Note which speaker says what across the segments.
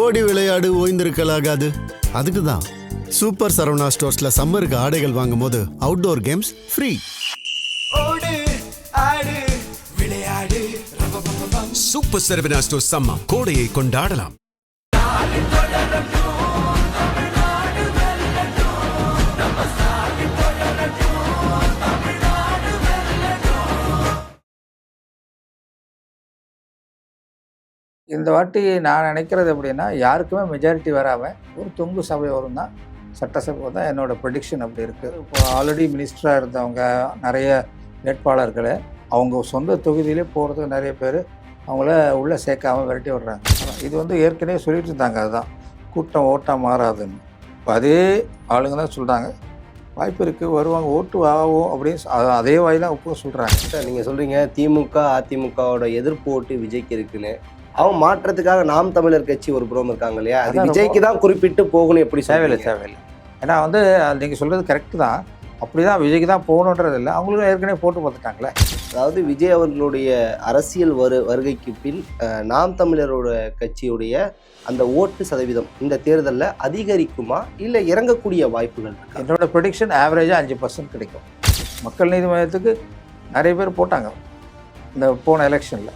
Speaker 1: ஓடி விளையாடு ஓய்ந்திருக்கலாகாது. அதுக்கு தான் சூப்பர் சரவணா ஸ்டோர்ஸ்ல சம்மருக்கு ஆடைகள் வாங்கும் போது outdoor games free.
Speaker 2: Super Saravana stores summer கோடையை கொண்டாடலாம்.
Speaker 3: இந்த வாட்டி நான் நினைக்கிறது எப்படின்னா, யாருக்குமே மெஜாரிட்டி வராமல் ஒரு தொங்கு சபை வரும் தான், சட்டசபை தான் என்னோடய ப்ரெடிக்ஷன் அப்படி இருக்குது. இப்போ ஆல்ரெடி மினிஸ்டராக இருந்தவங்க நிறைய வேட்பாளர்களை அவங்க சொந்த தொகுதியிலே போகிறதுக்கு நிறைய பேர் அவங்கள உள்ளே சேர்க்காமல் விரட்டி விடுறாங்க. இது வந்து ஏற்கனவே சொல்லிட்டு இருந்தாங்க, அதுதான் கூட்டம் ஓட்டாக மாறாதுன்னு. இப்போ அதே ஆளுங்க தான் சொல்கிறாங்க, வாய்ப்பு இருக்குது, வருவாங்க, ஓட்டு ஆகும் அப்படின்னு அதே வாயிலாம் ஒப்புக்க சொல்கிறாங்க.
Speaker 4: சார் நீங்கள் சொல்கிறீங்க திமுக அதிமுகவோட எதிர்ப்பு ஓட்டு விஜய்க்கு இருக்குன்னு. அவன் மாற்றத்துக்காக நாம் தமிழர் கட்சி ஒரு புறம் இருக்காங்க இல்லையா, அது விஜய்க்கு தான் குறிப்பிட்டு போகணும். எப்படி
Speaker 3: தேவையில்லை. ஏன்னா வந்து நீங்கள் சொல்கிறது கரெக்டு தான், அப்படி தான் விஜய்க்கு தான் போகணுன்றது இல்லை, அவங்களும் ஏற்கனவே போட்டு பார்த்துட்டாங்களே.
Speaker 4: அதாவது விஜய் அவர்களுடைய அரசியல் வருகைக்கு பின் நாம் தமிழரோட கட்சியுடைய அந்த ஓட்டு சதவீதம் இந்த தேர்தலில் அதிகரிக்குமா இல்லை இறங்கக்கூடிய வாய்ப்புகள்?
Speaker 3: என்னோட ப்ரெடிக்ஷன் ஆவரேஜாக 5% கிடைக்கும். மக்கள் நீதி மையத்துக்கு நிறைய பேர் போட்டாங்க இந்த போன எலெக்ஷனில்,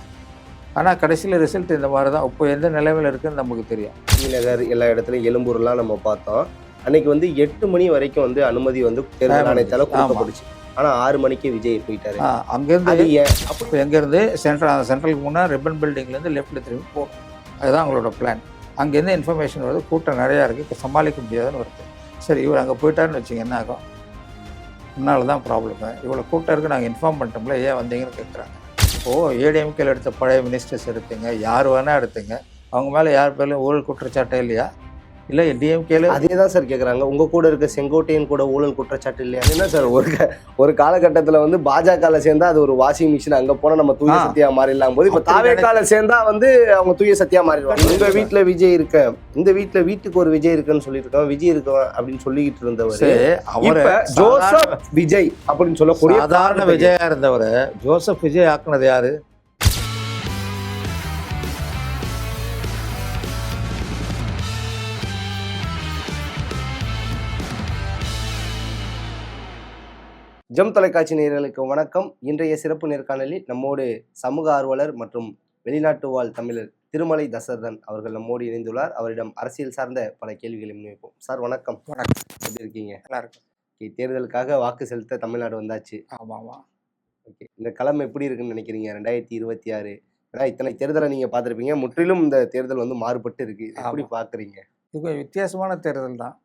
Speaker 3: ஆனால் கடைசியில் ரிசல்ட் இந்த மாதிரி தான். இப்போ எந்த நிலைமையில் இருக்குதுன்னு நமக்கு தெரியும்.
Speaker 4: ஸ்ரீநகர் எல்லா இடத்துலையும் எழும்பூர்லாம் நம்ம பார்த்தோம். அன்னைக்கு வந்து 8 மணி வரைக்கும் வந்து அனுமதி வந்து தேர்தல் ஆணையத்தால் கொடுக்கப்பட்டுச்சு. ஆனால் 6 மணிக்கு விஜய் போயிட்டாரு.
Speaker 3: அங்கேருந்து அப்போ எங்கேருந்து சென்ட்ரலுக்கு முன்னாடி ரிப்பன் பில்டிங்லேருந்து லெஃப்ட்டில் திரும்பி போகும். அதுதான் அவங்களோட பிளான். அங்கேருந்து இன்ஃபர்மேஷன் வருது, கூட்டம் நிறையா இருக்குது, இப்போ சமாளிக்க முடியாதுன்னு வருது. சரி, இவர் அங்கே போயிட்டாருன்னு வச்சுங்க, என்ன ஆகும்? முன்னால் தான் ப்ராப்ளமு. இவ்வளோ கூட்டம் இருக்குது, நாங்கள் இன்ஃபார்ம் பண்ணிட்டோம்ல, ஏன் வந்தீங்கன்னு கேட்குறாங்க. ஏடிஎம்கேல எடுத்த பழைய மினிஸ்டர்ஸ் எடுத்துங்க, யார் வேணால் எடுத்துங்க, அவங்க மேலே யார் பேர்லையும் ஊழல் குற்றச்சாட்டே இல்லையா? இல்லை டிஎம்கேல
Speaker 4: அதே தான் சார் கேட்குறாங்க. உங்கள் கூட இருக்க செங்கோட்டையன் கூட ஊழல் குற்றச்சாட்டு இல்லையா? என்ன சார், ஒரு காலகட்டத்தில் வந்து பாஜகவில் சேர்ந்தா அது ஒரு வாஷிங் மிஷின், அங்கே போனால் நம்ம தூய சத்தியாக மாறிடலாம் போது இப்போ தாவேக்கால சேர்ந்தா வந்து அவங்க தூய சத்தியாக மாறிடுவாங்க. இந்த வீட்டில் விஜய் இருக்க, இந்த வீட்டில் வீட்டுக்கு ஒரு விஜய் இருக்குன்னு சொல்லியிருக்கோம், விஜய் இருக்கவன் அப்படின்னு சொல்லிக்கிட்டு இருந்தவர் இப்ப ஜோசப் விஜய் அப்படின்னு சொல்லக்கூடிய
Speaker 3: சாதாரண விஜயா இருந்தவர் ஜோசப் விஜய் ஆக்குனது யாரு?
Speaker 4: ஜெம் தொலைக்காட்சி நேயர்களுக்கு வணக்கம். இன்றைய சிறப்பு நேர்காணலில் நம்மோடு சமூக ஆர்வலர் மற்றும் வெளிநாட்டு வாழ் தமிழர் திருமலை தசரதன் அவர்கள் நம்மோடு இணைந்துள்ளார். அவரிடம் அரசியல் சார்ந்த பல கேள்விகளை முன்வைப்போம். சார் வணக்கம்.
Speaker 3: வணக்கம்.
Speaker 4: எப்படி இருக்கீங்க?
Speaker 3: நல்லா இருக்கும்.
Speaker 4: தேர்தலுக்காக வாக்கு செலுத்த தமிழ்நாடு வந்தாச்சு.
Speaker 3: ஆமாம்.
Speaker 4: ஓகே, இந்த களம் எப்படி இருக்குன்னு நினைக்கிறீங்க 2026? ஏன்னா இத்தனை தேர்தலை நீங்கள் பார்த்துருப்பீங்க, முற்றிலும் இந்த தேர்தல் வந்து மாறுபட்டு இருக்கு, எப்படி பார்க்குறீங்க?
Speaker 3: இது கொஞ்சம் வித்தியாசமான தேர்தல் தான்.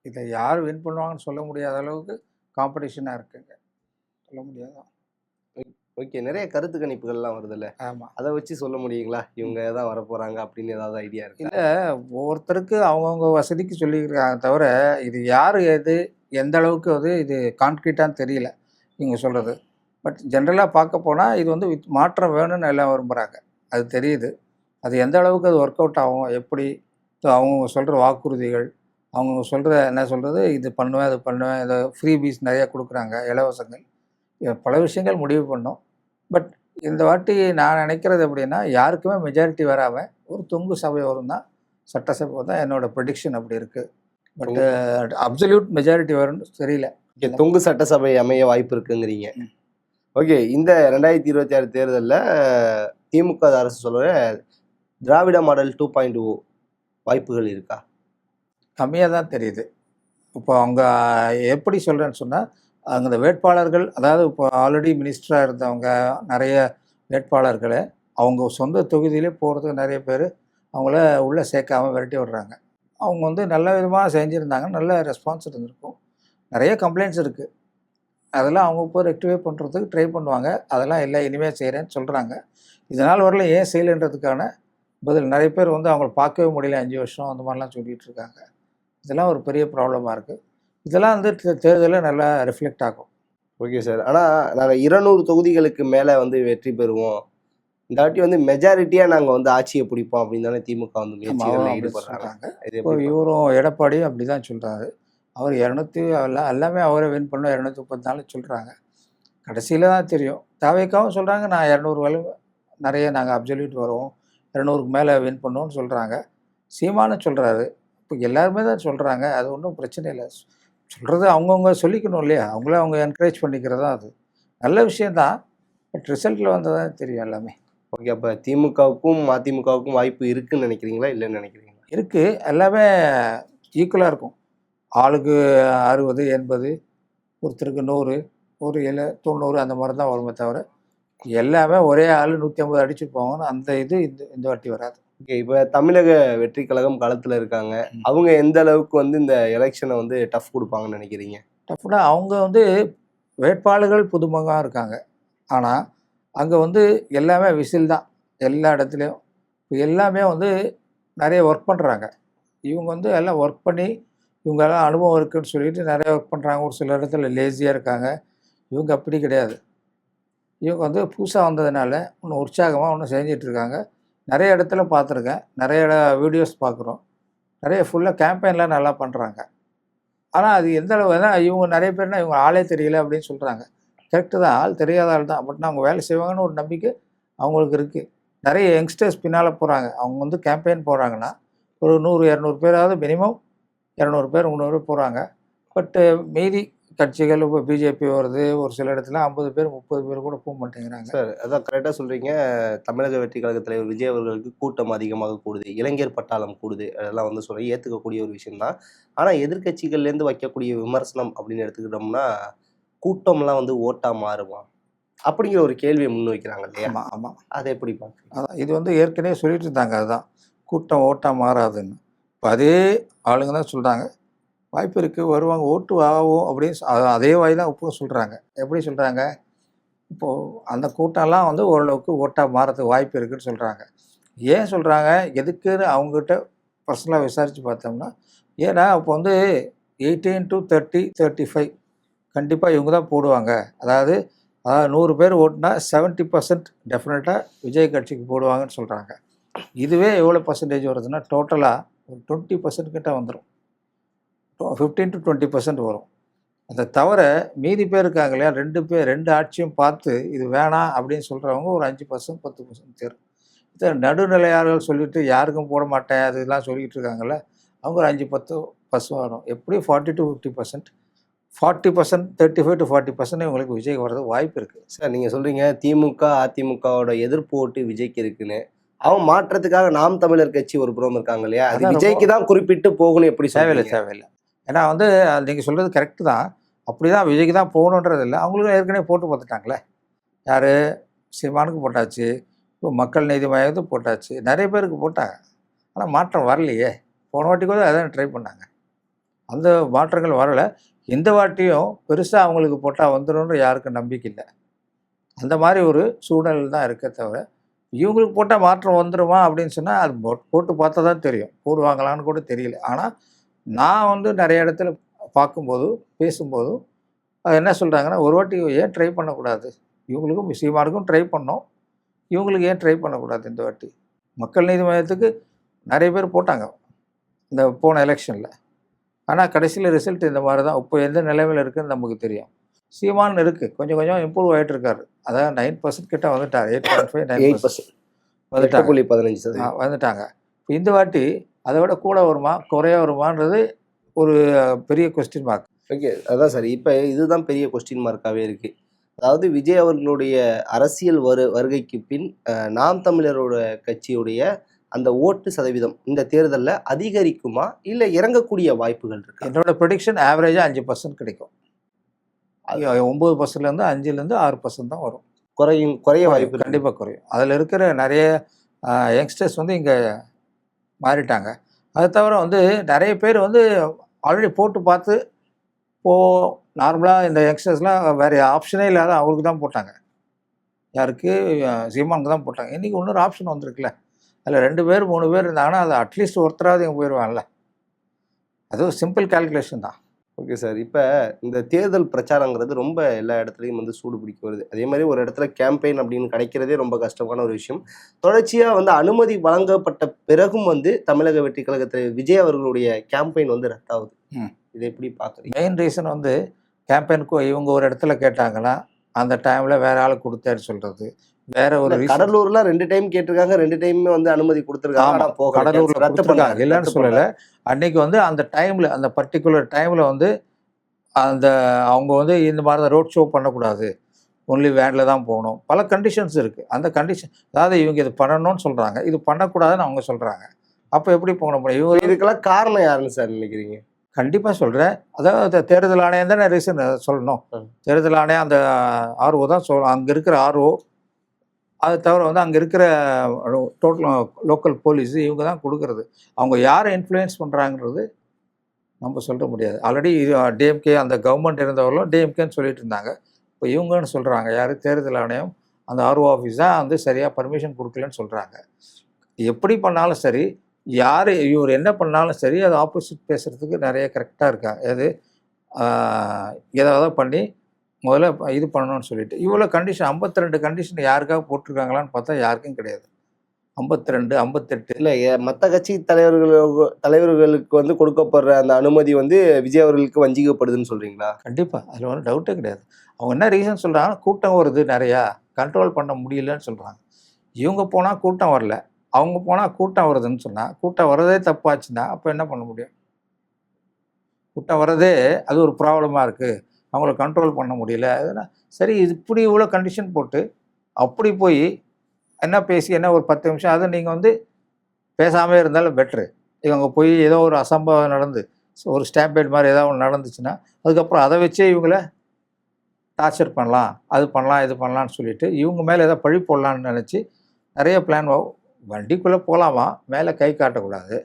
Speaker 3: இதை யார் வின் பண்ணுவாங்கன்னு சொல்ல முடியாத அளவுக்கு காம்படிஷனாக இருக்குங்க, சொல்ல முடியாதான்.
Speaker 4: ஓகே, நிறைய கருத்து கணிப்புகள்லாம் வருதுல்ல,
Speaker 3: ஆமாம்,
Speaker 4: அதை வச்சு சொல்ல முடியுங்களா இவங்க தான் வரப்போகிறாங்க அப்படின்னு ஏதாவது ஐடியா இருக்கு?
Speaker 3: இல்லை, ஒவ்வொருத்தருக்கு அவங்கவுங்க வசதிக்கு சொல்லியிருக்காங்க தவிர இது யார் எது எந்த அளவுக்கு வந்து இது கான்க்ரீட்டான்னு தெரியல இவங்க சொல்கிறது. பட் ஜென்ரலாக பார்க்க போனால் இது வந்து மாற்றம் வேணும்னு எல்லாம் விரும்புகிறாங்க, அது தெரியுது. அது எந்த அளவுக்கு அது ஒர்க் அவுட் ஆகும், எப்படி அவங்க சொல்கிற வாக்குறுதிகள், அவங்க சொல்கிற என்ன சொல்கிறது, இது பண்ணுவேன் அது பண்ணுவேன், இதை ஃப்ரீ பீஸ் நிறையா கொடுக்குறாங்க, இலவசங்கள், பல விஷயங்கள் முடிவு பண்ணோம். பட் இந்த வாட்டி நான் நினைக்கிறது எப்படின்னா, யாருக்குமே மெஜாரிட்டி வராமல் ஒரு தொங்கு சபை வரும் தான், சட்டசபை தான் என்னோடய ப்ரெடிக்ஷன் அப்படி இருக்குது. பட் அப்சல்யூட் மெஜாரிட்டி வரும்னு தெரியல.
Speaker 4: தொங்கு சட்டசபை அமைய வாய்ப்பு இருக்குங்கிறீங்க. ஓகே, இந்த 2026 தேர்தலில் திமுக அரசு சொல்கிற திராவிட மாடல் 2.0 வாய்ப்புகள் இருக்கா?
Speaker 3: கம்மியாக தான் தெரியுது. இப்போ அவங்க எப்படி சொல்கிறேன்னு சொன்னால், அங்கே இந்த வேட்பாளர்கள், அதாவது இப்போ ஆல்ரெடி மினிஸ்டராக இருந்தவங்க நிறைய வேட்பாளர்களை அவங்க சொந்த தொகுதியிலே போகிறதுக்கு நிறைய பேர் அவங்கள உள்ளே சேர்க்காமல் விரட்டி விடுறாங்க. அவங்க வந்து நல்ல விதமாக செஞ்சுருந்தாங்க, நல்ல ரெஸ்பான்ஸ் இருந்திருக்கும். நிறைய கம்ப்ளைண்ட்ஸ் இருக்குது, அதெல்லாம் அவங்க போய் ரெக்டிஃபை பண்ணுறதுக்கு ட்ரை பண்ணுவாங்க. அதெல்லாம் இல்லை, இனிமேல் செய்கிறேன்னு சொல்கிறாங்க. இதனால் வரல ஏன் செய்யலைன்றதுக்கான பதில் நிறைய பேர் வந்து அவங்கள பார்க்கவே முடியல, 5 வருஷம் அந்த மாதிரிலாம் சொல்லிகிட்டு இருக்காங்க. இதெல்லாம் ஒரு பெரிய ப்ராப்ளமாக இருக்குது. இதெல்லாம் வந்து தேர்தலில் நல்லா ரிஃப்ளெக்ட் ஆகும்.
Speaker 4: ஓகே சார், ஆனால் நாங்கள் 200 தொகுதிகளுக்கு மேலே வந்து வெற்றி பெறுவோம், இந்த வாட்டி வந்து மெஜாரிட்டியாக நாங்கள் வந்து ஆட்சியை பிடிப்போம் அப்படின்னு தானே திமுக வந்து முயற்சிகளில் ஈடுபடுறாங்க.
Speaker 3: இப்போ இவரும் எடப்பாடியும் அப்படி தான் சொல்கிறாரு. அவர் 200 எல்லாமே அவரை வின் பண்ணோம் 234 சொல்கிறாங்க. கடைசியில் தான் தெரியும். தாவேக்காவும் சொல்கிறாங்க, நான் 200 நிறைய நாங்கள் அப்சல்யூட் வருவோம், 200க்கு மேலே வின் பண்ணுவோம்னு சொல்கிறாங்க. சீமானு சொல்கிறாரு. இப்போ எல்லாருமே தான் சொல்கிறாங்க, அது ஒன்றும் பிரச்சனை இல்லை. சொல்கிறது அவங்கவுங்க சொல்லிக்கணும் இல்லையா? அவங்கள அவங்க என்கரேஜ் பண்ணிக்கிறது தான் அது. நல்ல விஷயந்தான். பட் ரிசல்ட்டில் வந்ததான் தெரியும் எல்லாமே.
Speaker 4: ஓகே, அப்ப திமுகவுக்கும் அதிமுகவுக்கும் வாய்ப்பு இருக்குன்னு நினைக்கிறீங்களா, இல்லைன்னு நினைக்கிறீங்களா?
Speaker 3: இருக்குது, எல்லாமே ஈக்குவலாக இருக்கும். ஆளுக்கு 60, 80, ஒருத்தருக்கு 100, ஒரு 90 அந்த மாதிரி தான் வருமே தவிர எல்லாமே ஒரே ஆள் 150 அடிச்சுட்டு போவாங்கன்னு அந்த இது இந்த வாட்டி வராது.
Speaker 4: ஓகே, இப்ப தமிழக வெற்றி கழகம் களத்துல இருக்காங்க. அவங்க எந்த அளவுக்கு வந்து இந்த எலெக்ஷனை வந்து டஃப் கொடுப்பாங்கன்னு நினைக்கிறீங்க?
Speaker 3: டஃப்னா அவங்க வந்து வேட்பாளர்கள் புதுமுகமாக இருக்காங்க. ஆனால் அங்கே வந்து எல்லாமே விசில் தான் எல்லா இடத்துலையும். இப்போ எல்லாமே வந்து நிறைய ஒர்க் பண்ணுறாங்க. இவங்க வந்து எல்லாம் ஒர்க் பண்ணி இவங்கெல்லாம் அனுபவம் இருக்குதுன்னு சொல்லிட்டு நிறைய ஒர்க் பண்ணுறாங்க. ஒரு சில இடத்துல லேசியாக இருக்காங்க. இவங்க அப்படி கிடையாது. இவங்க வந்து புதுசாக வந்ததுனால இன்னும் உற்சாகமாக ஒன்றும் செஞ்சிட்ருக்காங்க. நிறைய இடத்துல பார்த்துருக்கேன், நிறைய வீடியோஸ் பார்க்குறோம். நிறைய ஃபுல்லாக கேம்பெயின்லாம் நல்லா பண்ணுறாங்க. ஆனால் அது எந்த அளவுனா இவங்க நிறைய பேர்னா இவங்க ஆளே தெரியல அப்படின்னு சொல்கிறாங்க. கரெக்டு தான், ஆள் தெரியாத ஆள் தான். பட் அவங்க வேலை செய்வாங்கன்னு ஒரு நம்பிக்கை அவங்களுக்கு இருக்குது. நிறைய யங்ஸ்டர்ஸ் பின்னால் போகிறாங்க. அவங்க வந்து கேம்பெயின் போகிறாங்கன்னா ஒரு 100-200 பேராவது மினிமம் 200 பேர் 300 பேர் போகிறாங்க. பட்டு மீதி கட்சிகள் இப்போ பிஜேபி வருது, ஒரு சில இடத்துல 50 பேர் 30 பேர் கூட போக மாட்டேங்கிறாங்க.
Speaker 4: சார், அதான் கரெக்டாக சொல்கிறீங்க. தமிழக வெற்றி கழக தலைவர் விஜய் அவர்களுக்கு கூட்டம் அதிகமாக கூடுது, இளைஞர் பட்டாளம் கூடுது, அதெல்லாம் வந்து சொல்ல ஏற்றுக்கக்கூடிய ஒரு விஷயம்தான். ஆனால் எதிர்கட்சிகள்லேருந்து வைக்கக்கூடிய விமர்சனம் அப்படின்னு எடுத்துக்கிட்டோம்னா, கூட்டம்லாம் வந்து ஓட்டா மாறுமா அப்படிங்கிற ஒரு கேள்வியை முன் வைக்கிறாங்க இல்லையா?
Speaker 3: ஆமாம் ஆமாம்,
Speaker 4: அதை எப்படி பார்க்குறீங்க?
Speaker 3: அதான் இது வந்து ஏற்கனவே சொல்லிட்டு இருந்தாங்க, அதுதான் கூட்டம் ஓட்டா மாறாதுன்னு. இப்போ அதே ஆளுங்க தான் சொல்கிறாங்க வாய்ப்பு இருக்குது, வருவாங்க, ஓட்டு ஆகும் அப்படின்னு அதே வாய் தான் இப்போ சொல்கிறாங்க. எப்படி சொல்கிறாங்க? இப்போது அந்த கூட்டம்லாம் வந்து ஓரளவுக்கு ஓட்டாக மாறதுக்கு வாய்ப்பு இருக்குதுன்னு சொல்கிறாங்க. ஏன் சொல்கிறாங்க, எதுக்குன்னு அவங்ககிட்ட பர்சனலாக விசாரித்து பார்த்தோம்னா, ஏன்னா இப்போ வந்து 18 to 30, 35 கண்டிப்பாக இவங்க தான் போடுவாங்க. அதாவது 100 பேர் ஓட்டுனா 70% டெஃபினட்டாக விஜய் கட்சிக்கு போடுவாங்கன்னு சொல்கிறாங்க. இதுவே எவ்வளோ பர்சன்டேஜ் வருதுன்னா டோட்டலாக ஒரு 20% கிட்ட வந்துடும். 15 to 20% வரும். அதை தவிர மீதி பேர் இருக்காங்க இல்லையா, 2 ஆட்சியும் பார்த்து இது வேணாம் அப்படின்னு சொல்கிறவங்க ஒரு 5%, 10% தேரும். இதை நடுநிலையாளர்கள் சொல்லிட்டு யாருக்கும் போட மாட்டேன் அதெல்லாம் சொல்லிக்கிட்டு இருக்காங்கல்ல, அவங்க ஒரு 5-10% வரும். எப்படியும் 40 to 50%, 40%, 35 to 40% இவங்களுக்கு விஜய் வர்றது வாய்ப்பு இருக்குது.
Speaker 4: சார், நீங்கள் சொல்கிறீங்க திமுக அதிமுகவோட எதிர்ப்பு ஓட்டு விஜய்க்கு இருக்குன்னு. அவன் மாற்றத்துக்காக நாம் தமிழர் கட்சி ஒரு புறம் இருக்காங்க இல்லையா, அது விஜய்க்கு தான் குறிப்பிட்டு போகணும் எப்படி?
Speaker 3: தேவையில்லை. ஏன்னா வந்து நீங்கள் சொல்கிறது கரெக்டு தான். அப்படி தான் விஜய்க்கு தான் போகணுன்றது இல்லை. அவங்களுக்கும் ஏற்கனவே போட்டு பார்த்துட்டாங்களே. யார்? சீமானுக்கு போட்டாச்சு, இப்போ மக்கள் நீதி மையத்துக்கு போட்டாச்சு, நிறைய பேருக்கு போட்டாங்க. ஆனால் மாற்றம் வரலையே. போன வாட்டி கூட அதான் ட்ரை பண்ணாங்க, அந்த மாற்றங்கள் வரலை. இந்த வாட்டியும் பெருசாக அவங்களுக்கு போட்டால் வந்துடும்ன்ற யாருக்கும் நம்பிக்கை இல்லை. அந்த மாதிரி ஒரு சூழ்நிலை தான் இருக்க தவிர இவங்களுக்கு போட்டால் மாற்றம் வந்துடுமா அப்படின்னு சொன்னால் அது போட்டு பார்த்தா தான் தெரியும். போடுவாங்களான்னு கூட தெரியல. ஆனால் நான் வந்து நிறைய இடத்துல பார்க்கும்போது பேசும்போதும் அது என்ன சொல்கிறாங்கன்னா, ஒரு வாட்டி ஏன் ட்ரை பண்ணக்கூடாது, இவங்களுக்கும் சீமானுக்கும் ட்ரை பண்ணோம், இவங்களுக்கு ஏன் ட்ரை பண்ணக்கூடாது இந்த வாட்டி? மக்கள் நீதி மையத்துக்கு நிறைய பேர் போட்டாங்க இந்த போன எலெக்ஷனில். ஆனால் கடைசியில் ரிசல்ட் இந்த மாதிரி தான். இப்போ எந்த நிலைமையில் இருக்குதுன்னு நமக்கு தெரியும். சீமான் இருக்குது, கொஞ்சம் கொஞ்சம் இம்ப்ரூவ் ஆகிட்டு இருக்காரு. அதாவது 9% கிட்ட வந்துட்டார். 8.5, 9% வந்துட்டாங்க.
Speaker 4: 15%
Speaker 3: வந்துட்டாங்க. இப்போ இந்த வாட்டி அதை விட கூட வருமா குறைய வருமானது ஒரு பெரிய கொஸ்டின் மார்க்.
Speaker 4: ஓகே, அதான் சார், இப்போ இதுதான் பெரிய கொஸ்டின் மார்க்காகவே இருக்குது. அதாவது விஜய் அவர்களுடைய அரசியல் வருகைக்கு பின் நாம் தமிழரோட கட்சியுடைய அந்த ஓட்டு சதவீதம் இந்த தேர்தலில் அதிகரிக்குமா இல்லை இறங்கக்கூடிய வாய்ப்புகள் இருக்கு?
Speaker 3: என்னோட ப்ரெடிக்ஷன் ஆவரேஜாக 5% கிடைக்கும். 9%லேருந்து 5%லேருந்து 6% தான் வரும்.
Speaker 4: குறைய வாய்ப்பு
Speaker 3: கண்டிப்பாக குறையும். அதில் இருக்கிற நிறைய யங்ஸ்டர்ஸ் வந்து இங்கே மாறிட்டாங்க. அதை தவிர வந்து நிறைய பேர் வந்து ஆல்ரெடி போட்டு பார்த்து இப்போது நார்மலாக இந்த யங்ஸ்டர்ஸ்லாம் வேறு ஆப்ஷனே இல்லாத அவங்களுக்கு தான் போட்டாங்க. யாருக்கு? சீமானுக்கு தான் போட்டாங்க. இன்றைக்கி இன்னொரு ஆப்ஷன் வந்திருக்குல்ல, அதில் 2 பேர் 3 பேர் இருந்தாங்கன்னா அது அட்லீஸ்ட் ஒருத்தராவது இங்கே போயிடுவாங்கல்ல. அதுவும் சிம்பிள் கால்குலேஷன் தான்.
Speaker 4: ஓகே சார், இப்போ இந்த தேர்தல் பிரச்சாரங்கிறது ரொம்ப எல்லா இடத்துலையும் வந்து சூடு பிடிக்க வருது. அதே மாதிரி ஒரு இடத்துல கேம்பெயின் அப்படின்னு கிடைக்கிறதே ரொம்ப கஷ்டமான ஒரு விஷயம். தொடர்ச்சியாக வந்து அனுமதி வழங்கப்பட்ட பிறகும் வந்து தமிழக வெற்றி கழகத்தில் விஜய் அவர்களுடைய கேம்பெயின் வந்து ரத்தாகுது. இதை எப்படி பார்க்குறீங்க?
Speaker 3: மெயின் ரீசன் வந்து கேம்பெயினுக்கு இவங்க ஒரு இடத்துல கேட்டாங்கன்னா அந்த டைமில் வேற ஆள் கொடுத்தாரு சொல்கிறது வேற ஒரு
Speaker 4: இல்ல,
Speaker 3: reason.
Speaker 4: கடலூர்ல 2 டைம் கேட்டிருக்காங்க, 2 டைமுமே வந்து அனுமதி கொடுத்திருக்காங்க.
Speaker 3: ஆமா,
Speaker 4: ஆனா போகல.
Speaker 3: கடலூரில்
Speaker 4: ரத்து
Speaker 3: கொடுத்துருக்காங்க
Speaker 4: பண்ணாங்க.
Speaker 3: இல்லைன்னு
Speaker 4: ரத்து
Speaker 3: சொல்லலை.
Speaker 4: பண்ணாங்க.
Speaker 3: அன்னைக்கு வந்து அந்த டைமில் அந்த பர்டிகுலர் டைமில் வந்து அந்த அவங்க வந்து இந்த மாதிரி தான் ரோட் ஷோ பண்ணக்கூடாது, ஒன்லி வேனில் தான் போகணும், பல கண்டிஷன்ஸ் இருக்குது. அந்த கண்டிஷன் அதாவது இவங்க இது பண்ணணும்னு சொல்கிறாங்க, இது பண்ணக்கூடாதுன்னு அவங்க சொல்கிறாங்க. அப்போ எப்படி போக முடியும்? இவங்க
Speaker 4: இதுக்கெல்லாம் காரணம் யாருன்னு சார் நினைக்கிறீங்க?
Speaker 3: கண்டிப்பாக சொல்கிறேன். அதாவது தேர்தல் ஆணையம் தானே ரீசன் சொல்லணும். தேர்தல் ஆணையம் அந்த ஆர்ஓ தான் அங்கே இருக்கிற ஆர்ஓ, அதை தவிர வந்து அங்கே இருக்கிற டோட்டல் லோக்கல் போலீஸ் இவங்க தான் கொடுக்கறது. அவங்க யாரை இன்ஃப்ளூயன்ஸ் பண்ணுறாங்கிறது நம்ம சொல்ல முடியாது. ஆல்ரெடி டிஎம்கே அந்த கவர்மெண்ட் இருந்தவர்களும் டிஎம்கேன்னு சொல்லிட்டு இருந்தாங்க. இப்போ இவங்கன்னு சொல்கிறாங்க யார், தேர்தல் ஆணையம் அந்த ஆர்ஓ ஆஃபீஸ் தான் வந்து சரியாக பர்மிஷன் கொடுக்கலன்னு சொல்கிறாங்க. எப்படி பண்ணாலும் சரி, யார் இவர் என்ன பண்ணாலும் சரி, அது ஆப்போசிட் பேசுகிறதுக்கு நிறைய கரெக்டாக இருக்காங்க. எது ஏதாவது பண்ணி முதல்ல இது பண்ணணும்னு சொல்லிட்டு இவ்வளோ கண்டிஷன் 52 கண்டிஷன் யாருக்காக போட்டிருக்காங்களான்னு பார்த்தா யாருக்கும் கிடையாது. 52 58
Speaker 4: இல்ல, மத்த கட்சி தலைவர்களுக்கு வந்து கொடுக்கப்படுற அந்த அனுமதி வந்து விஜய் அவர்களுக்கு வஞ்சிக்கப்படுதுன்னு சொல்றீங்களா?
Speaker 3: கண்டிப்பாக அதில் ஒன்றும் டவுட்டே கிடையாது. அவங்க என்ன ரீசன் சொல்கிறாங்கன்னா, கூட்டம் வருது நிறையா, கண்ட்ரோல் பண்ண முடியலன்னு சொல்கிறாங்க. இவங்க போனால் கூட்டம் வரல, அவங்க போனால் கூட்டம் வருதுன்னு சொன்னால், கூட்டம் வரதே தப்பாச்சுன்னா அப்போ என்ன பண்ண முடியும்? கூட்டம் வரதே அது ஒரு ப்ராப்ளமாக இருக்குது, அவங்கள கண்ட்ரோல் பண்ண முடியல. அதனால் சரி, இது இப்படி இவ்வளோ கண்டிஷன் போட்டு அப்படி போய் என்ன பேசி என்ன ஒரு 10 நிமிஷம் அதை நீங்கள் வந்து பேசாமல் இருந்தாலும் பெட்ரு. இவங்க போய் ஏதோ ஒரு அசம்பாவம் நடந்து ஒரு ஸ்டாம்பேட் மாதிரி ஏதாவது ஒன்று நடந்துச்சுன்னா அதுக்கப்புறம் அதை வச்சே இவங்கள டார்ச்சர் பண்ணலாம், அது பண்ணலாம், இது பண்ணலான்னு சொல்லிட்டு இவங்க மேலே ஏதோ பழி போடலான்னு நினச்சி நிறைய பிளான். வண்டிக்குள்ளே போகலாமா, மேலே கை காட்டக்கூடாது,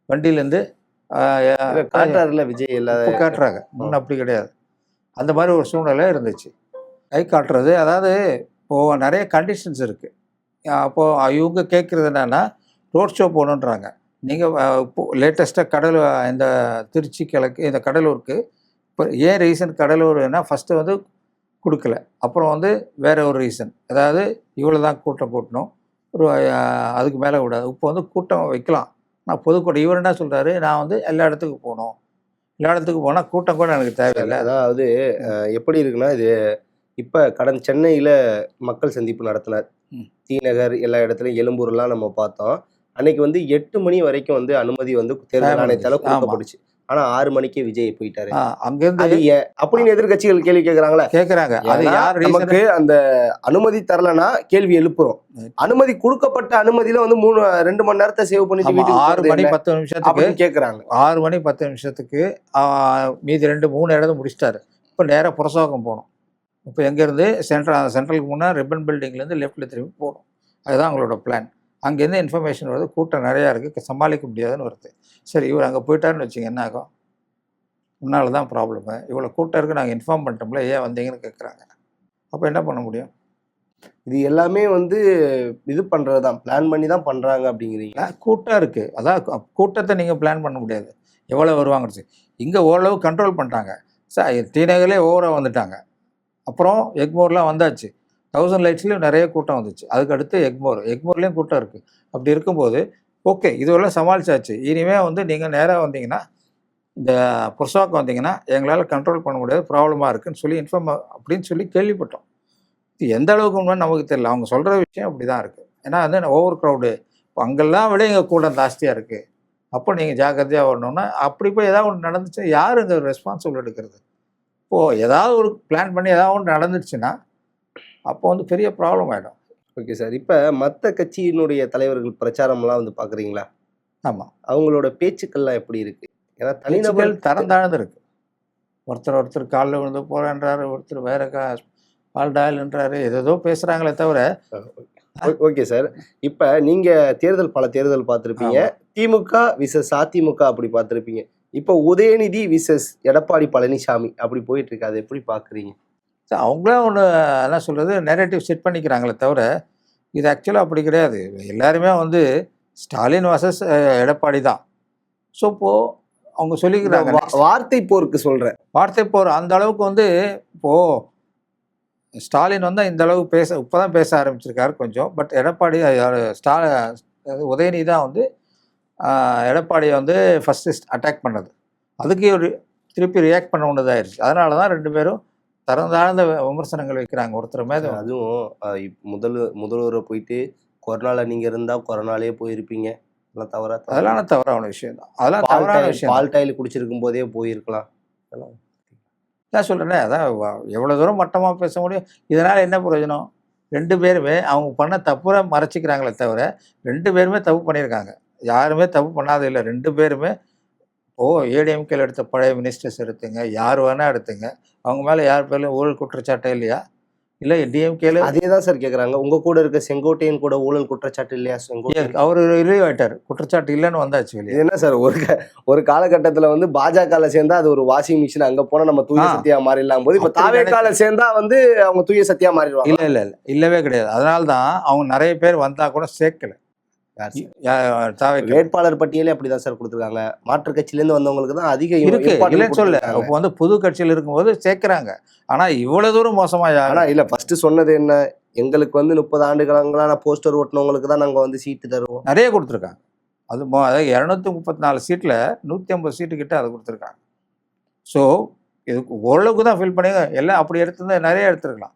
Speaker 3: வண்டியிலேருந்து
Speaker 4: காட்டுறாருல விஜய்
Speaker 3: இப்போ காட்டுறாங்க, முன்ன அப்படி கிடையாது. அந்த மாதிரி ஒரு சூழ்நிலை இருந்துச்சு. கை காட்டுறது அதாவது இப்போது நிறைய கண்டிஷன்ஸ் இருக்குது. அப்போது இவங்க கேட்குறது என்னென்னா ரோட் ஷோ போகணுன்றாங்க. நீங்கள் இப்போது லேட்டஸ்ட்டாக இந்த திருச்சி கிழக்கு இந்த கடலூருக்கு இப்போ ஏன் ரீசன் கடலூர்னா ஃபஸ்ட்டு வந்து கொடுக்கல, அப்புறம் வந்து வேறு ஒரு ரீசன், அதாவது இவ்வளோ தான் கூட்டம் கூட்டணும், ஒரு அதுக்கு மேலே விடாது. இப்போ வந்து கூட்டம் வைக்கலாம், நான் பொதுக்கூட்டம். இவர் என்ன சொல்கிறாரு, நான் வந்து எல்லா இடத்துக்கும் போகணும், எல்லா இடத்துக்கு போனால் கூட்டம் கூட எனக்கு தேவையில்லை.
Speaker 4: அதாவது எப்படி இருக்குன்னா, இது இப்போ சென்னையில் மக்கள் சந்திப்பு நடத்தினார். தீநகர் எல்லா இடத்துலையும், எழும்பூர்லாம் நம்ம பார்த்தோம். அன்னைக்கு வந்து 8 மணி வரைக்கும் வந்து அனுமதி வந்து தேர்தல் ஆணையத்தால் கொடுக்கப்பட்டுச்சு. ஆனா 6 மணிக்கே விஜய் போயிட்டாரு.
Speaker 3: அங்கிருந்து
Speaker 4: அது ஏன் அப்படின்னு எதிர்கட்சிகள் கேள்வி கேட்கறாங்களா?
Speaker 3: கேட்கறாங்க. அது யார்
Speaker 4: நமக்கு அந்த அனுமதி தரலனா கேள்வி எழுப்புறோம். அனுமதி கொடுக்கப்பட்ட அனுமதியில வந்து 2 மணி நேரத்தை சேவ் பண்ணிட்டு வீட்டுக்கு
Speaker 3: 6 மணி 10 நிமிஷத்துக்கு
Speaker 4: கேட்கறாங்க.
Speaker 3: 6 மணி 10 நிமிஷத்துக்கு மீதி 2-3 இடத்த முடிச்சிட்டாரு. இப்போ நேராக புரசோகம் போகணும். இப்போ எங்கேருந்து சென்ட்ரலுக்கு முன்னாடி ரிப்பன் பில்டிங்லேருந்து லெஃப்டில் திரும்பி போகணும். அதுதான் அவங்களோட பிளான். அங்கேருந்து இன்ஃபர்மேஷன் வருது, கூட்டம் நிறையா இருக்குது, சமாளிக்க முடியாதுன்னு வருது. சரி, இவர் அங்கே போயிட்டாருன்னு வச்சுங்க, என்ன ஆகும்? முன்னால் தான் ப்ராப்ளமு, இவ்வளோ கூட்டம் இருக்குது, நாங்கள் இன்ஃபார்ம் பண்ணிட்டோம்ல, ஏன் வந்தீங்கன்னு கேட்குறாங்க. அப்போ என்ன பண்ண முடியும்?
Speaker 4: இது எல்லாமே வந்து இது பண்ணுறது தான், பிளான் பண்ணி தான் பண்ணுறாங்க அப்படிங்கிறீங்க.
Speaker 3: கூட்டம் இருக்குது, அதான் கூட்டத்தை நீங்கள் பிளான் பண்ண முடியாது, எவ்வளோ வருவாங்க. இங்கே ஓரளவு கண்ட்ரோல் பண்ணிட்டாங்க. சார், டிநகர்லேயே ஓவராக வந்துட்டாங்க. அப்புறம் எக்மோர்லாம் வந்தாச்சு, 1000 லைட்ஸ்லேயும் நிறைய கூட்டம் வந்துச்சு. அதுக்கு அடுத்து எக்மோர்லேயும் கூட்டம் இருக்குது. அப்படி இருக்கும்போது ஓகே, இதுவெல்லாம் சமாளிச்சாச்சு. இனிமேல் வந்து நீங்கள் நேராக வந்தீங்கன்னா, இந்த புரசோக்கம் வந்தீங்கன்னா எங்களால் கண்ட்ரோல் பண்ண முடியாது, ப்ராப்ளமாக இருக்குதுன்னு சொல்லி அப்படின்னு சொல்லி கேள்விப்பட்டோம். இது எந்த அளவுக்கு உண்மைன்னு நமக்கு தெரியல. அவங்க சொல்கிற விஷயம் அப்படி தான் இருக்குது. ஏன்னா வந்து ஓவர் க்ரௌடு, இப்போ அங்கெல்லாம் விட இங்கே கூட்டம் ஜாஸ்தியாக இருக்குது. அப்போ நீங்கள் ஜாக்கிரதையாக வரணுன்னா, அப்படி போய் ஏதாவது ஒன்று நடந்துச்சு, யார் இந்த ரெஸ்பான்சிபிள் எடுக்கிறது? இப்போது ஏதாவது ஒரு பிளான் பண்ணி ஏதாவது ஒன்று நடந்துடுச்சுன்னா அப்போ வந்து பெரிய ப்ராப்ளம் ஆகிடும்.
Speaker 4: ஓகே சார், இப்போ மற்ற கட்சியினுடைய தலைவர்கள் பிரச்சாரம்லாம் வந்து பார்க்குறீங்களா?
Speaker 3: ஆமாம்.
Speaker 4: அவங்களோட பேச்சுக்கள்லாம் எப்படி இருக்குது? ஏன்னா
Speaker 3: தனிநபர் தரம் தாழ்ந்து இருக்குது. ஒருத்தர் காலில் விழுந்து போகிறேன்றாரு, ஒருத்தர் வேற பால்டாயில்ன்றாரு, ஏதோ பேசுகிறாங்களே தவிர.
Speaker 4: ஓகே சார், இப்போ நீங்கள் பல தேர்தல் பார்த்துருப்பீங்க. திமுக விசஸ் அதிமுக அப்படி பார்த்துருப்பீங்க. இப்போ உதயநிதி விசஸ் எடப்பாடி பழனிசாமி அப்படி போயிட்டு இருக்கு, அதை எப்படி பார்க்குறீங்க?
Speaker 3: அவங்களே ஒன்று என்ன சொல்கிறது, நெரேட்டிவ் செட் பண்ணிக்கிறாங்களே தவிர இது ஆக்சுவலாக அப்படி கிடையாது. எல்லாருமே வந்து ஸ்டாலின் வர்சஸ் எடப்பாடி தான். ஸோ இப்போது அவங்க சொல்லிக்கிறாங்க,
Speaker 4: வார்த்தை போருக்கு சொல்கிறேன்.
Speaker 3: வார்த்தை போர் அந்த அளவுக்கு வந்து இப்போது ஸ்டாலின் வந்து இந்த அளவுக்கு இப்போ தான் பேச ஆரம்பிச்சிருக்காரு கொஞ்சம். பட் எடப்பாடி உதயநிதி தான் வந்து எடப்பாடியை வந்து ஃபஸ்ட்டு அட்டாக் பண்ணது. அதுக்கு ஒரு திருப்பி ரியாக்ட் பண்ண ஒன்றுதாயிருச்சு. அதனால தான் 2 பேரும் தரம் தாழ்ந்த விமர்சனங்கள் வைக்கிறாங்க ஒருத்தர் மேல.
Speaker 4: அதுவும் முதல்வரை போயிட்டு கொரோனால நீங்க இருந்தா கொரோனாலே போயிருப்பீங்க, அதெல்லாம் தவறா?
Speaker 3: அதெல்லாம் தவறான விஷயம் தான், அதெல்லாம் தவறான விஷயம்.
Speaker 4: பால் டாயில் குடிச்சிருக்கும் போதே போயிருக்கலாம்.
Speaker 3: நான் சொல்கிறேனே, அதான் எவ்வளோ தூரம் மட்டமாக பேச முடியும். இதனால் என்ன பிரயோஜனம்? 2 பேருமே அவங்க பண்ண தப்புரை மறைச்சிக்கிறாங்களே தவிர 2 பேருமே தப்பு பண்ணியிருக்காங்க. யாருமே தப்பு பண்ணாத இல்லை. 2 பேருமே ஏடிஎம்கேல எடுத்த பழைய மினிஸ்டர்ஸ் எடுத்துங்க, யார் வேணால் எடுத்துங்க, அவங்க மேலே யார் பேர்லையும் ஊழல் குற்றச்சாட்டே இல்லையா? இல்லை டிஎம்கேல
Speaker 4: அதே தான் சார் கேட்குறாங்க. உங்கள் கூட இருக்க செங்கோட்டையன் கூட ஊழல் குற்றச்சாட்டு இல்லையா? செங்கோட்டையன்
Speaker 3: அவர் ரிலீவ் ஆகிட்டார், குற்றச்சாட்டு இல்லைன்னு வந்தாச்சு வெளியே.
Speaker 4: இது என்ன சார், ஒரு காலகட்டத்தில் வந்து பாஜகவில் சேர்ந்தா அது ஒரு வாஷிங் மிஷின், அங்கே போனால் நம்ம தூய சக்தியாக மாறிடலாம் போது இப்போ தாவேக்கால சேர்ந்தா வந்து அவங்க தூய சக்தியாக மாறிடுவாங்க.
Speaker 3: இல்லை இல்லவே கிடையாது. அதனால தான் அவங்க நிறைய பேர் வந்தால் கூட சேர்க்கல.
Speaker 4: வேட்பாளர் பட்டியலே அப்படிதான் சார் கொடுத்துருக்காங்க. மாற்று கட்சியிலேருந்து வந்தவங்களுக்கு தான் அதிக
Speaker 3: இருக்கு, இல்லைன்னு சொல்ல. இப்போ வந்து புது கட்சியில் இருக்கும்போது சேர்க்கிறாங்க. ஆனால் இவ்வளோ தூரம் மோசமாக
Speaker 4: ஆனால் இல்லை, ஃபர்ஸ்ட் சொன்னது என்ன, எங்களுக்கு வந்து 30 ஆண்டுகளான போஸ்டர் ஓட்டினவங்களுக்கு தான் நாங்கள் வந்து சீட்டு தருவோம்.
Speaker 3: நிறைய கொடுத்துருக்காங்க. அதாவது 234 சீட்டில் 150 சீட்டு கிட்ட அதை கொடுத்துருக்காங்க. ஸோ இதுக்கு ஓரளவுக்கு தான் ஃபில் பண்ணி எல்லாம் அப்படி எடுத்திருந்தா நிறைய எடுத்துருக்கலாம்.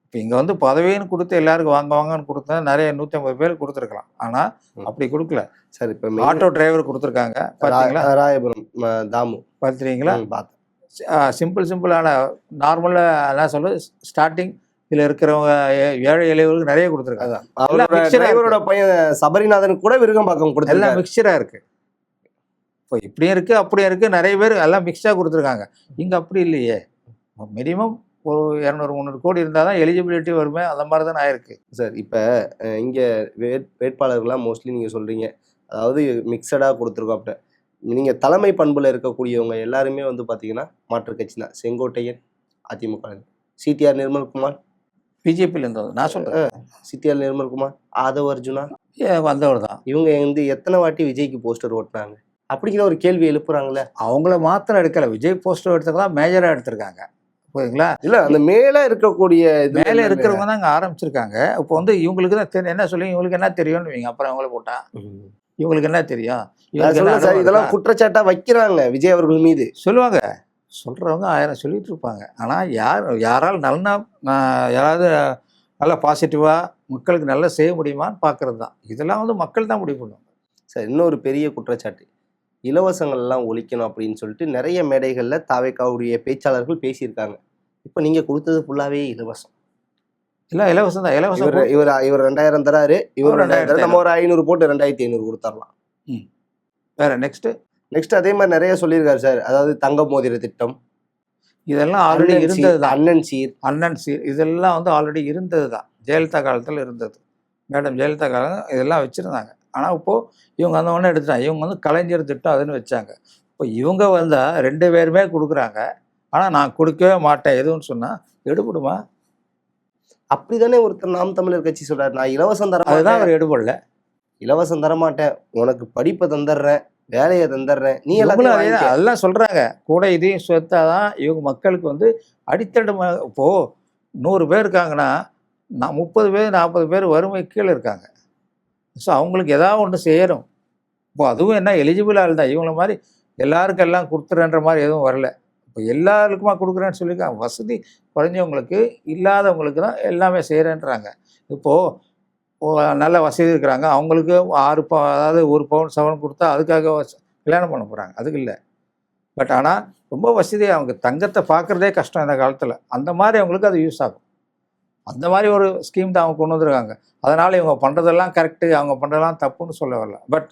Speaker 3: இப்போ இங்கே வந்து பதவின்னு கொடுத்து எல்லாருக்கும் வாங்கன்னு கொடுத்தா நிறைய 150 பேர் கொடுத்துருக்கலாம். ஆனால் அப்படி கொடுக்கல
Speaker 4: சார். இப்போ
Speaker 3: ஆட்டோ டிரைவர் கொடுத்துருக்காங்க பார்த்தீங்களா?
Speaker 4: ராயபுரம் தாமு
Speaker 3: பார்த்துறீங்களா? சிம்பிளான நார்மலாக என்ன சொல்றது, ஸ்டார்டிங் இதில் இருக்கிறவங்க ஏழை எளியவர்களுக்கு நிறைய கொடுத்துருக்காங்க.
Speaker 4: டிரைவரோட பையன் சபரிநாதனுக்கு கூட விருகம்பாக்கம் கொடுத்து
Speaker 3: எல்லாம் மிக்சராக இருக்குது. இப்போ இப்படியும் இருக்குது அப்படியும் இருக்குது, நிறைய பேர் எல்லாம் மிக்ஸாக கொடுத்துருக்காங்க. இங்கே அப்படி இல்லையே. மினிமம் ஒரு 200-300 கோடி இருந்தால் தான் எலிஜிபிலிட்டி வருமே, அந்த மாதிரி தான் ஆயிருக்கு
Speaker 4: சார். இப்போ இங்கே வேட்பாளர்கள்லாம் மோஸ்ட்லி நீங்கள் சொல்கிறீங்க, அதாவது மிக்சடாக கொடுத்துருக்கோம். அப்படி நீங்கள் தலைமை பண்பில் இருக்கக்கூடியவங்க எல்லாருமே வந்து பார்த்தீங்கன்னா மாற்று கட்சி தான். செங்கோட்டையன் அதிமுக, சிடிஆர் நிர்மல்குமார்
Speaker 3: பிஜேபியில் இருந்தது. நான் சொல்கிறேன்
Speaker 4: சிடிஆர் நிர்மல்குமார், ஆதவ் அர்ஜுனா
Speaker 3: வந்தவர் தான்.
Speaker 4: இவங்க வந்து எத்தனை வாட்டி விஜய்க்கு போஸ்டர் ஓட்டினாங்க அப்படிங்கிற ஒரு கேள்வி எழுப்புறாங்களே.
Speaker 3: அவங்கள மாத்திரம் எடுக்கலை, விஜய் போஸ்டர் எடுத்துக்கலாம் மேஜராக எடுத்திருக்காங்க. புரியுதுங்களா?
Speaker 4: இல்லை, அந்த மேலே இருக்கக்கூடிய
Speaker 3: மேலே இருக்கிறவங்க தான் அங்கே ஆரம்பிச்சிருக்காங்க. இப்போ வந்து இவங்களுக்கு தான் என்ன சொல்லி இவங்களுக்கு என்ன தெரியும்னு வைங்க. அப்புறம் அவங்கள போட்டா இவங்களுக்கு என்ன தெரியும்?
Speaker 4: இதெல்லாம் குற்றச்சாட்டா வைக்கிறாங்க விஜய் அவர்கள் மீது.
Speaker 3: சொல்லுவாங்க, சொல்றவங்க 1000 சொல்லிட்டு இருப்பாங்க. ஆனால் யாரால் யாராவது நல்லா பாசிட்டிவா மக்களுக்கு நல்லா செய்ய முடியுமான்னு பார்க்கறது தான். இதெல்லாம் வந்து மக்கள் தான் முடிவு பண்ணுவாங்க.
Speaker 4: சார், இன்னொரு பெரிய குற்றச்சாட்டு, இலவசங்கள்லாம் ஒழிக்கணும் அப்படின்னு சொல்லிட்டு நிறைய மேடைகளில் தாவேக்காவுடைய பேச்சாளர்கள் பேசியிருக்காங்க. இப்போ நீங்கள் கொடுத்தது ஃபுல்லாகவே இலவசம்.
Speaker 3: இல்லை, இலவசம் தான். இலவசம்
Speaker 4: இவர் 2000 தராரு, இவர் 2000, நம்ம ஒரு 500 போட்டு 2500 கொடுத்துடலாம்.
Speaker 3: வேற நெக்ஸ்ட்
Speaker 4: அதே மாதிரி நிறைய சொல்லியிருக்காரு சார். அதாவது தங்க மோதிர திட்டம்,
Speaker 3: இதெல்லாம் ஆல்ரெடி இருந்தது தான்.
Speaker 4: அண்ணன் சீர்
Speaker 3: இதெல்லாம் வந்து ஆல்ரெடி இருந்தது தான். ஜெயலலிதா காலத்தில் இருந்தது. மேடம் ஜெயலலிதா காலம் இதெல்லாம் வச்சுருந்தாங்க. ஆனால் இப்போது இவங்க அந்த ஒன்று எடுத்துட்டாங்க. இவங்க வந்து கலைஞர் திட்டம் அதுன்னு வச்சாங்க. இப்போ இவங்க வந்தால் 2 பேருமே கொடுக்குறாங்க. ஆனால் நான் கொடுக்கவே மாட்டேன் எதுவும் சொன்னால் எடுபடுமா?
Speaker 4: அப்படிதானே ஒருத்தர் நாம் தமிழர் கட்சி சொல்றாரு, நான் இலவசம் தர மாட்டேன்.
Speaker 3: அதுதான் அவர் எடுபடல.
Speaker 4: இலவசம் தர மாட்டேன், உனக்கு படிப்பை தந்துடுறேன், வேலையை தந்துடுறேன், நீ
Speaker 3: அதெல்லாம் சொல்கிறாங்க. கூட இதையும் சொத்தாதான் இவங்க மக்களுக்கு வந்து அடித்தட. இப்போது 100 பேர் இருக்காங்கன்னா 30 பேர் 40 பேர் வறுமை கீழே இருக்காங்க. ஸோ அவங்களுக்கு ஏதாவது ஒன்று செய்யணும். இப்போ அதுவும் என்ன எலிஜிபிள் ஆள் தான். இவங்கள மாதிரி எல்லாருக்கும் எல்லாம் கொடுத்துறன்ற மாதிரி எதுவும் வரல. இப்போ எல்லாருக்குமா கொடுக்குறேன்னு சொல்லியிருக்காங்க. வசதி குறைஞ்சவங்களுக்கு இல்லாதவங்களுக்கு தான் எல்லாமே செய்கிறேன்றாங்க. இப்போது நல்ல வசதி இருக்கிறாங்க, அவங்களுக்கு 6 அதாவது 1 பவுன் 7 கொடுத்தா அதுக்காக கல்யாணம் பண்ண போகிறாங்க. அதுக்கு இல்லை. பட் ஆனால் ரொம்ப வசதி, அவங்க தங்கத்தை பார்க்குறதே கஷ்டம் இந்த காலத்தில். அந்த மாதிரி அவங்களுக்கு அது யூஸ் ஆகும். அந்த மாதிரி ஒரு ஸ்கீம் தான் அவங்க கொண்டு வந்துருக்காங்க. அதனால் இவங்க பண்ணுறதெல்லாம் கரெக்டு, அவங்க பண்ணுறதெல்லாம் தப்புன்னு சொல்ல வரல. பட்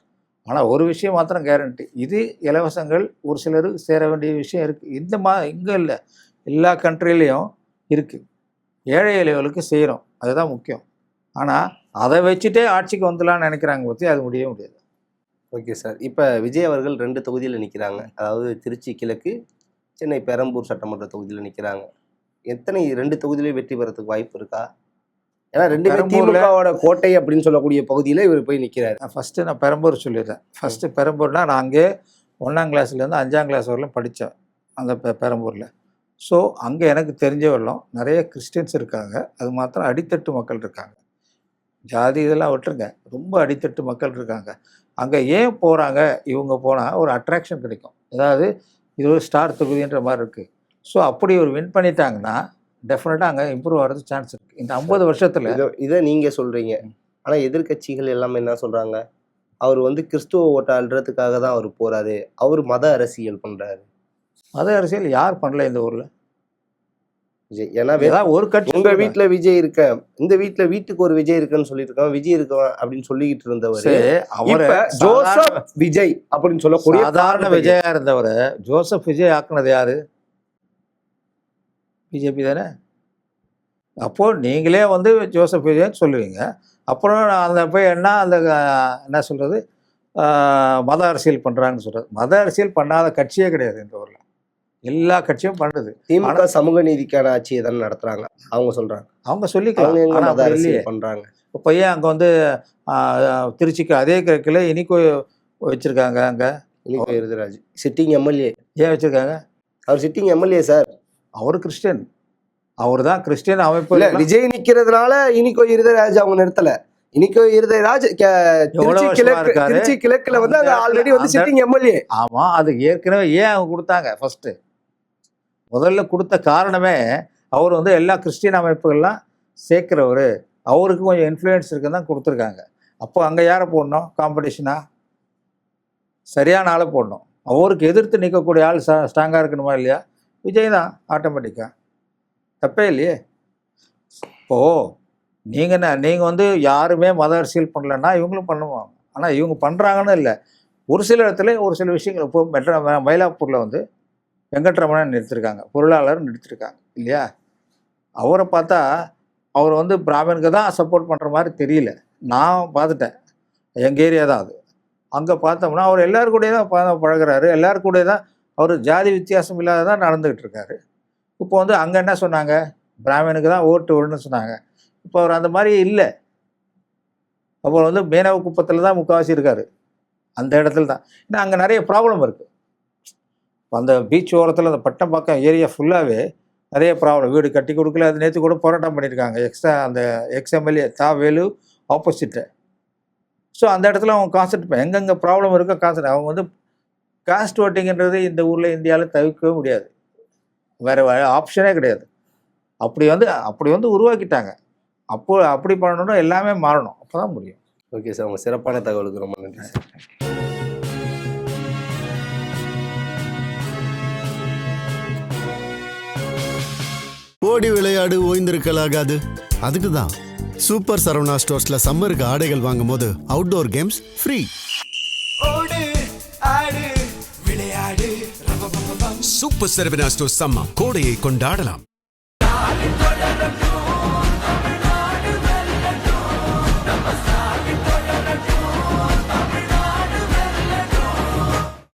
Speaker 3: ஆனால் ஒரு விஷயம் மாத்திரம் கேரண்டி, இது இலவசங்கள் ஒரு சிலருக்கு சேர வேண்டிய விஷயம் இருக்குது. இங்கே இல்லை, எல்லா கண்ட்ரிலையும் இருக்குது. ஏழை எளியவர்களுக்கு செய்கிறோம், அதுதான் முக்கியம். ஆனால் அதை வச்சுட்டே ஆட்சிக்கு வந்துடலான்னு நினைக்கிறாங்க பற்றி, அது முடியவே முடியாது.
Speaker 4: Okay sir. இப்போ விஜய் அவர்கள் 2 தொகுதியில் நிற்கிறாங்க. அதாவது திருச்சி கிழக்கு, சென்னை பெரம்பூர் சட்டமன்ற தொகுதியில் நிற்கிறாங்க. எத்தனை 2 தொகுதியிலே வெற்றி பெறத்துக்கு வாய்ப்பு இருக்கா? ஏன்னா 2 திமுகவோட கோட்டை அப்படின்னு சொல்லக்கூடிய பகுதியில் இவர் போய் நிற்கிறார்.
Speaker 3: ஃபஸ்ட்டு நான் பெரம்பூர் சொல்லிடுறேன். ஃபஸ்ட்டு பெரம்பூர்னால் நான் அங்கே 1ஆம் கிளாஸ்லேருந்து 5ஆம் கிளாஸ் வரலாம் படித்தேன் அந்த பெரம்பூரில். ஸோ அங்கே எனக்கு தெரிஞ்ச வரலாம் நிறைய கிறிஸ்டியன்ஸ் இருக்காங்க. அது மாத்திரம் அடித்தட்டு மக்கள் இருக்காங்க. ஜாதி இதெல்லாம் விட்டுருங்க, ரொம்ப அடித்தட்டு மக்கள் இருக்காங்க. அங்கே ஏன் போகிறாங்க, இவங்க போனால் ஒரு அட்ராக்ஷன் கிடைக்கும். அதாவது இது ஒரு ஸ்டார் தொகுதின்ற மாதிரி இருக்குது. ஸோ அப்படி ஒரு வின் பண்ணிட்டாங்கன்னா டெஃபினட்டாக அங்கே இம்ப்ரூவ் ஆகிறதுக்கு சான்ஸ் இருக்குது. இந்த 50 வருஷத்தில்
Speaker 4: இதை நீங்க சொல்றீங்க. ஆனா எதிர்க்கட்சிகள் எல்லாமே என்ன சொல்றாங்க, அவர் வந்து கிறிஸ்துவ ஓட்டை அல்றதுக்காக தான் அவர் போறாரு, அவர் மத அரசியல் பண்றாரு.
Speaker 3: மத அரசியல் யார் பண்ணல இந்த ஊரில்?
Speaker 4: விஜய் ஏன்னா
Speaker 3: ஏதாவது ஒரு கட்சி
Speaker 4: உங்க வீட்டுல விஜய் இருக்க, இந்த வீட்டுல வீட்டுக்கு ஒரு விஜய் இருக்குன்னு சொல்லிட்டு இருக்கான், விஜய் இருக்கவன் அப்படின்னு சொல்லிக்கிட்டு இருந்தவர்
Speaker 3: அவரை
Speaker 4: இப்ப ஜோசப் விஜய் அப்படின்னு சொல்லக்கூடிய
Speaker 3: சாதாரண விஜயா இருந்தவர் ஜோசப் விஜய் ஆக்குனது யாரு? பிஜேபி தானே. அப்போ நீங்களே வந்து ஜோசப் விஜய்ன்னு சொல்லுவீங்க. அப்புறம் அந்த போய் என்ன சொல்றது, மத அரசியல் பண்றாங்கன்னு சொல்றது. மத அரசியல் பண்ணாத கட்சியே கிடையாது இந்த ஊர்ல. எல்லா கட்சியும் பண்ணுது.
Speaker 4: திமுக சமூக நீதிக்கான ஆட்சியை தானே நடத்துறாங்க அவங்க சொல்றாங்க.
Speaker 3: அவங்க சொல்லிக்கலாம்.
Speaker 4: அவங்க எங்க
Speaker 3: ஆனா
Speaker 4: மத
Speaker 3: அப்படி இல்லையே.
Speaker 4: அரசியல் பண்றாங்க?
Speaker 3: இப்போ ஏன் அங்கே வந்து திருச்சிக்கு அதே கிழக்கில் இனிக்கோ வச்சுருக்காங்க. அங்கே
Speaker 4: இனிகோ இருதராஜ் சிட்டிங் எம்எல்ஏ.
Speaker 3: ஏன் வச்சுருக்காங்க?
Speaker 4: அவர் சிட்டிங் எம்எல்ஏ சார்.
Speaker 3: அவர் கிறிஸ்டியன். அவர் தான் கிறிஸ்டியன் அமைப்பு.
Speaker 4: இல்ல விஜய் நிக்கிறதுனால இனிகோ இருதராஜ் அவங்க நிறுத்தல. இனிகோ இருதராஜ் திருச்சி கிழக்குல வந்து அங்க ஆல்ரெடி வந்து சிட்டிங் எம்எல்ஏ.
Speaker 3: ஆமா, அது ஏற்கனவே ஏன் அவங்க கொடுத்தாங்க? ஃபர்ஸ்ட் முதல்ல கொடுத்த காரணமே அவர் வந்து எல்லா கிறிஸ்டியன் அமைப்புகள்லாம் சேர்க்கிறவர், அவருக்கு கொஞ்சம் இன்ஃப்ளூயன்ஸ் இருக்குன்னு தான் கொடுத்துருக்காங்க. அப்போ அங்கே யாரை போடணும்? காம்படிஷனா சரியான ஆளை போடணும். அவருக்கு எதிர்த்து நிற்கக்கூடிய ஆள் ஸ்ட்ராங்காக இருக்கணுமா இல்லையா? விஜய் தான் ஆட்டோமேட்டிக்காக. தப்பே இல்லையே. இப்போது நீங்கள் வந்து யாருமே மத அரசியல் பண்ணலன்னா இவங்களும் பண்ணுவாங்க. ஆனால் இவங்க பண்ணுறாங்கன்னு இல்லை. ஒரு சில இடத்துல ஒரு சில விஷயங்கள். இப்போ மயிலாப்பூரில் வந்து வெங்கட்ரமணன் நிறுத்திருக்காங்க, பொருளாளர் நிறுத்திருக்காங்க இல்லையா? அவரை பார்த்தா அவர் வந்து பிராமணுக்கு தான் சப்போர்ட் பண்ணுற மாதிரி தெரியல. நான் பார்த்துட்டேன், எங்கள் ஏரியா தான் அது. அங்கே பார்த்தோம்னா அவர் எல்லாரு கூடயே தான் பழகுறாரு, எல்லாரு கூட தான் அவர் ஜாதி வித்தியாசம் இல்லாத தான் நடந்துக்கிட்டு இருக்காரு. இப்போ வந்து அங்கே என்ன சொன்னாங்க, பிராமணுக்கு தான் ஓட்டு விடணும்னு சொன்னாங்க. இப்போ அவர் அந்த மாதிரி இல்லை. அப்புறம் வந்து மீனவ குப்பத்தில் தான் முக்கால்வாசி இருக்கார், அந்த இடத்துல தான். ஏன்னா அங்கே நிறைய ப்ராப்ளம் இருக்குது. அந்த பீச் ஓரத்தில் அந்த பட்டம்பாக்கம் ஏரியா ஃபுல்லாகவே நிறைய ப்ராப்ளம். வீடு கட்டி கொடுக்கல. அது நேற்று கூட போராட்டம் பண்ணியிருக்காங்க. அந்த எக்ஸ்எம்எல்ஏ வேலு ஆப்போசிட்டு. ஸோ அந்த இடத்துல அவங்க கான்செப்ட் எங்கெங்கே ப்ராப்ளம் இருக்கோ கான்செப்ட். அவங்க வந்து காஸ்ட் ஓட்டிங்கன்றது இந்த ஊரில் இந்தியாவில் தவிர்க்கவே முடியாது. வேறு ஆப்ஷனே கிடையாது. அப்படி வந்து உருவாக்கிட்டாங்க. அப்படி பண்ணணும்னா எல்லாமே மாறணும், அப்போ தான் முடியும்.
Speaker 4: ஓகே சார், உங்கள் சிறப்பான தகவலுக்கு ரொம்ப நன்றி சார்.
Speaker 1: ஓடி விளையாடு ஓய்ந்திருக்கலாகாது. அதுக்கு தான் சூப்பர் சரவணா ஸ்டோர்ஸ்ல சம்மருக்கு ஆடைகள் வாங்கும் போது outdoor games free.
Speaker 2: Super Saravana stores summer கோடையை கொண்டாடலாம்.